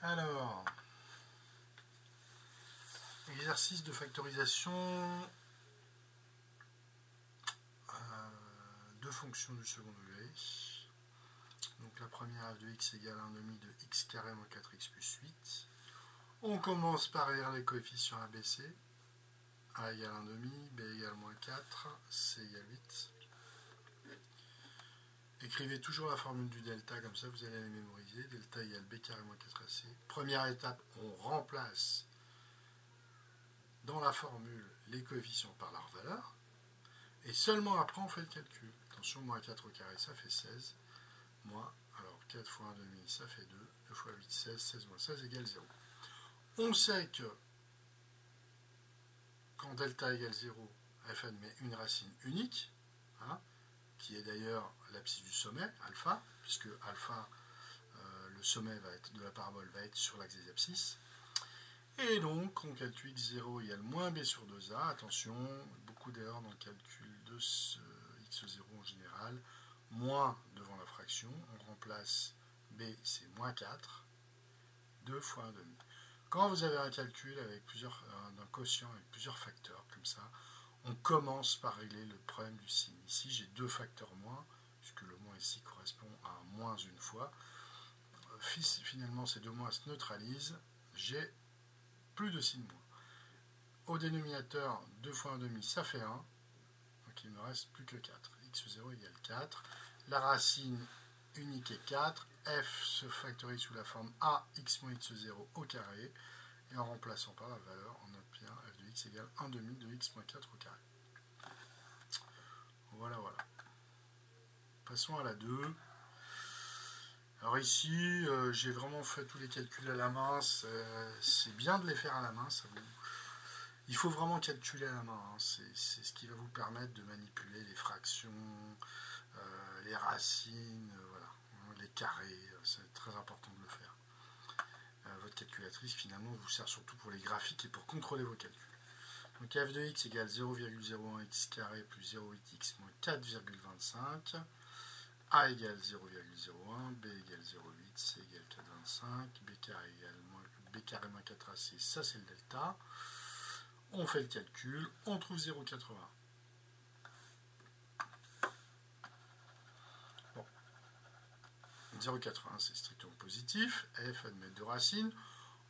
Alors, exercice de factorisation de fonctions du second degré. Donc la première f de x égale 1,5 de x carré moins 4x plus 8. On commence par écrire les coefficients ABC. A égale 1,5, B égale moins 4, C égale 8. Écrivez toujours la formule du delta, comme ça vous allez les mémoriser. Delta égale B carré moins 4AC. Première étape, on remplace dans la formule les coefficients par leur valeur. Et seulement après, on fait le calcul. Attention, moins 4 au carré, ça fait 16. Moins, alors 4 fois 1,5, ça fait 2. 2 fois 8, 16. 16 moins 16 égale 0. On sait que quand delta égale 0, f admet une racine unique, hein, qui est d'ailleurs l'abscisse du sommet, alpha, puisque alpha, le sommet va être, de la parabole va être sur l'axe des abscisses. Et donc, on calcule x0 égale moins b sur 2a. Attention, beaucoup d'erreurs dans le calcul de ce x0 en général. Moins devant la fraction, on remplace b, c'est moins 4, 2 fois 1,5. Quand vous avez un calcul avec d'un quotient avec plusieurs facteurs, comme ça, on commence par régler le problème du signe. Ici, j'ai deux facteurs moins, puisque le moins ici correspond à moins une fois. Finalement, ces deux moins se neutralisent. J'ai plus de signe moins. Au dénominateur, 2 fois 1,5, ça fait 1. Donc il ne me reste plus que 4. x0 égale 4. La racine unique est 4. F se factorise sous la forme a x moins x0 au carré. Et en remplaçant par la valeur, on obtient f de x égale 1,5 de x moins 4 au carré. Voilà, voilà. Passons à la 2. Alors ici, j'ai vraiment fait tous les calculs à la main. C'est bien de les faire à la main. Il faut vraiment calculer à la main. Hein. C'est ce qui va vous permettre de manipuler les fractions, les racines, voilà, les carrés. C'est très important de le faire. Votre calculatrice, finalement, vous sert surtout pour les graphiques et pour contrôler vos calculs. Donc f de x égale 0,01 x carré plus 0,8 x moins 4,25. A égale 0,01, B égale 0,8, C égale 4,25, B carré moins 4AC, ça c'est le delta. On fait le calcul, on trouve 0,80. Bon, 0,80 c'est strictement positif, f admet deux racines.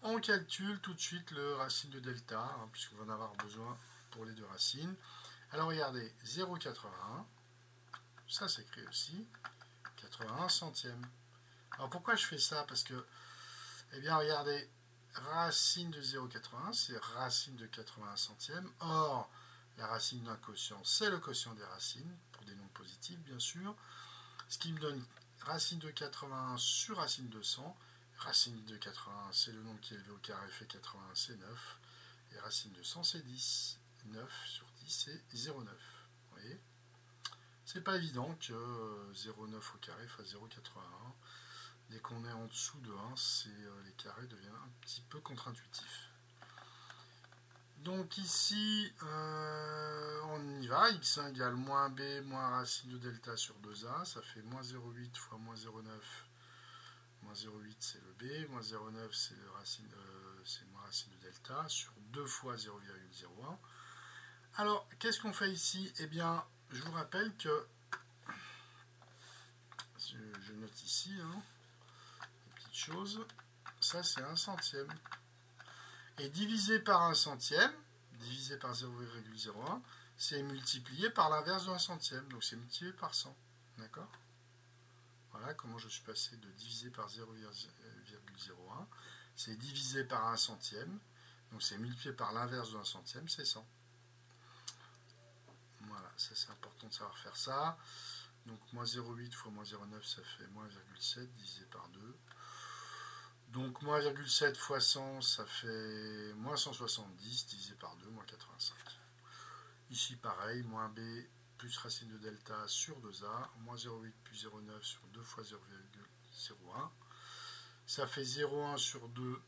On calcule tout de suite le racine de delta, hein, puisqu'on va en avoir besoin pour les deux racines. Alors regardez, 0,81, ça s'écrit aussi, 81 centièmes. Alors pourquoi je fais ça? Parce que, eh bien regardez, racine de 0,81, c'est racine de 81 centièmes. Or, la racine d'un quotient, c'est le quotient des racines, pour des nombres positifs bien sûr. Ce qui me donne racine de 81 sur racine de 100. Racine de 81, c'est le nombre qui est élevé au carré, fait 81, c'est 9. Et racine de 100, c'est 10. 9 sur 10, c'est 0,9. Vous voyez? C'est pas évident que 0,9 au carré fasse 0,81. Dès qu'on est en dessous de 1, les carrés deviennent un petit peu contre-intuitifs. Donc ici, on y va. x1 égale moins b moins racine de delta sur 2a. Ça fait moins 0,8 fois moins 0,9. Moins 0,8 c'est le b. Moins 0,9 c'est moins racine de delta sur 2 fois 0,01. Alors, qu'est-ce qu'on fait ici? Eh bien, je vous rappelle que, je note ici, hein, une petite chose, ça c'est 1 centième. Et divisé par 1 centième, divisé par 0,01, c'est multiplié par l'inverse de 1 centième, donc c'est multiplié par 100. D'accord? Voilà comment je suis passé de divisé par 0,01, c'est divisé par 1 centième, donc c'est multiplié par l'inverse de 1 centième, c'est 100. Voilà, ça c'est important de savoir faire ça. Donc moins 0,8 fois moins 0,9, ça fait moins 0,7 divisé par 2. Donc moins 0,7 fois 100, ça fait moins 170 divisé par 2, moins 85. Ici pareil, moins b plus racine de delta sur 2a, moins 0,8 plus 0,9 sur 2 fois 0,01. Ça fait 0,1 sur 2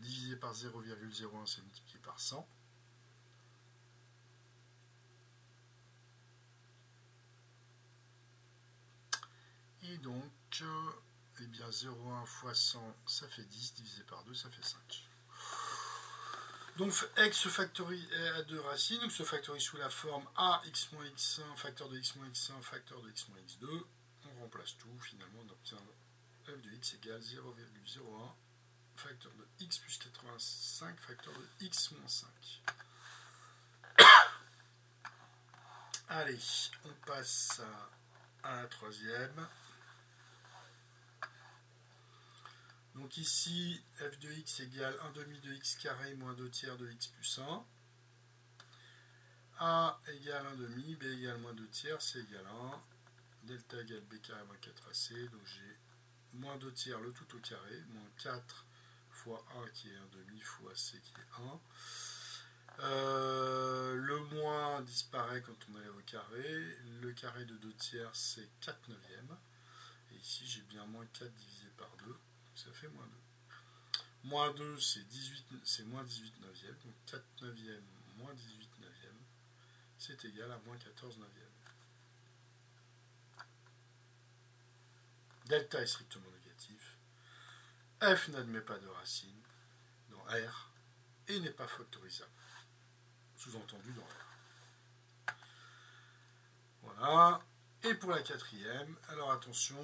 divisé par 0,01, c'est multiplié par 100. Et donc, eh bien 0,1 fois 100, ça fait 10, divisé par 2, ça fait 5. Donc x se factorise à 2 racines, donc se factorise sous la forme a x moins x1, facteur de x moins x1, facteur de x moins x2. On remplace tout, finalement on obtient f de x égale 0,01, facteur de x plus 85, facteur de x moins 5. Allez, on passe à la troisième. Donc ici, f de x égale 1 demi de x carré moins 2 tiers de x plus 1. A égale 1 demi, b égale moins 2 tiers, c égale 1. Delta égale b carré moins 4ac. Donc j'ai moins 2 tiers le tout au carré, moins 4 fois a qui est 1 demi fois c qui est 1. Le moins disparaît quand on est au carré. Le carré de 2 tiers, c'est 4 neuvièmes. Et ici, j'ai bien moins 4 divisé par 2. Donc ça fait moins 2. Moins 2, c'est moins 18 neuvièmes. Donc 4 neuvièmes moins 18 neuvièmes, c'est égal à moins 14 neuvièmes. Delta est strictement négatif. F n'admet pas de racine dans R et n'est pas factorisable. Sous-entendu dans R. Voilà. Et pour la quatrième, alors attention,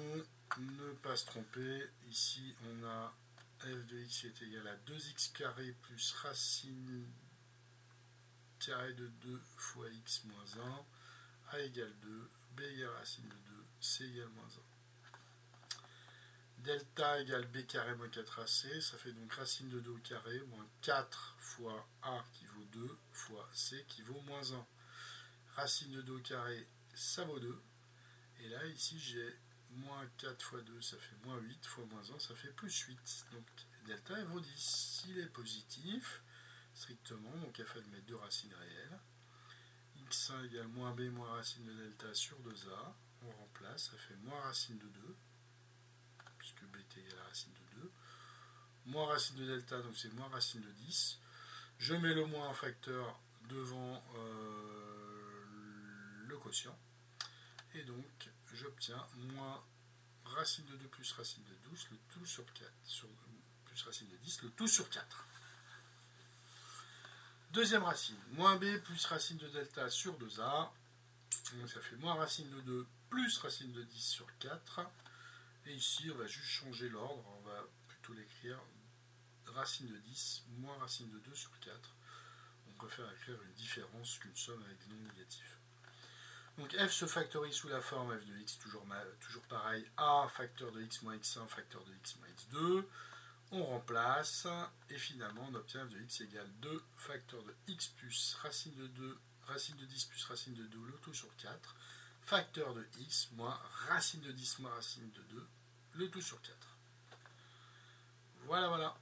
ne pas se tromper. Ici, on a f de x qui est égal à 2x carré plus racine carré de 2 fois x moins 1, a égale 2, b égale racine de 2, c égale moins 1. Delta égale b carré moins 4ac, ça fait donc racine de 2 au carré, moins 4 fois a qui vaut 2, fois c qui vaut moins 1. Racine de 2 au carré, ça vaut 2. Et là, ici, j'ai moins 4 fois 2, ça fait moins 8, fois moins 1, ça fait plus 8. Donc, delta vaut 10. S'il est positif, strictement, donc f admet 2 racines réelles. x1 égale moins b moins racine de delta sur 2a. On remplace, ça fait moins racine de 2, puisque b est égal à racine de 2. Moins racine de delta, donc c'est moins racine de 10. Je mets le moins en facteur devant le quotient. Et donc, j'obtiens moins racine de 2 plus racine de 12, le tout sur 4, plus racine de 10, le tout sur 4. Deuxième racine, moins b plus racine de delta sur 2a. Donc ça fait moins racine de 2 plus racine de 10 sur 4. Et ici, on va juste changer l'ordre. On va plutôt l'écrire racine de 10 moins racine de 2 sur 4. On préfère écrire une différence qu'une somme avec des nombres négatifs. Donc f se factorise sous la forme f de x, toujours pareil, a facteur de x moins x1, facteur de x moins x2. On remplace, et finalement on obtient f de x égale 2 facteur de x plus racine de 2, racine de 10 plus racine de 2, le tout sur 4, facteur de x moins racine de 10 moins racine de 2, le tout sur 4. Voilà, voilà.